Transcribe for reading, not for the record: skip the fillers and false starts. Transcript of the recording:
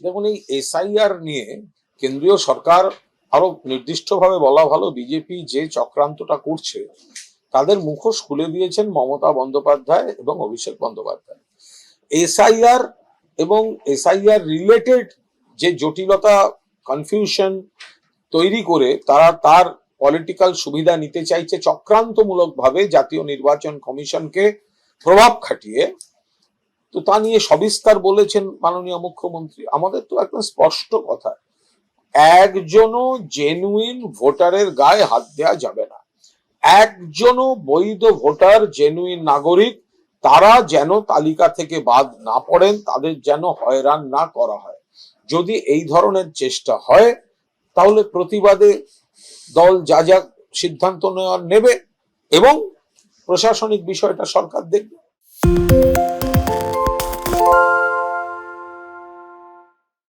দেখুন, এই এসআইআর নিয়ে কেন্দ্রীয় সরকার আরো নির্দিষ্টভাবে বলা ভালো, বিজেপি যে চক্রান্তটা করছে তাদের মুখোশ খুলে দিয়েছেন মমতা বন্দ্যোপাধ্যায় এবং অভিষেক বন্দ্যোপাধ্যায়। এসআইআর এবং এসআইআর রিলেটেড যে জটিলতা, কনফিউশন তৈরি করে তারা তার পলিটিক্যাল সুবিধা নিতে চাইছে চক্রান্তমূলকভাবে জাতীয় নির্বাচন কমিশনকে প্রভাব খাটিয়ে। তো তা নিয়ে সবিস্তার বলেছেন মাননীয় মুখ্যমন্ত্রী। আমাদের তো একদম স্পষ্ট কথা, একজনও জেনুইন ভোটারের গায়ে হাত দেওয়া যাবে না। একজনও বৈধ ভোটার, জেনুইন নাগরিক, তারা যেন তালিকা থেকে বাদ না পড়েন, তাদের যেন হয়রান না করা হয়। যদি এই ধরনের চেষ্টা হয় তাহলে প্রতিবাদে দল যা যা সিদ্ধান্ত নেওয়ার নেবে এবং প্রশাসনিক বিষয়টা সরকার দেখবে।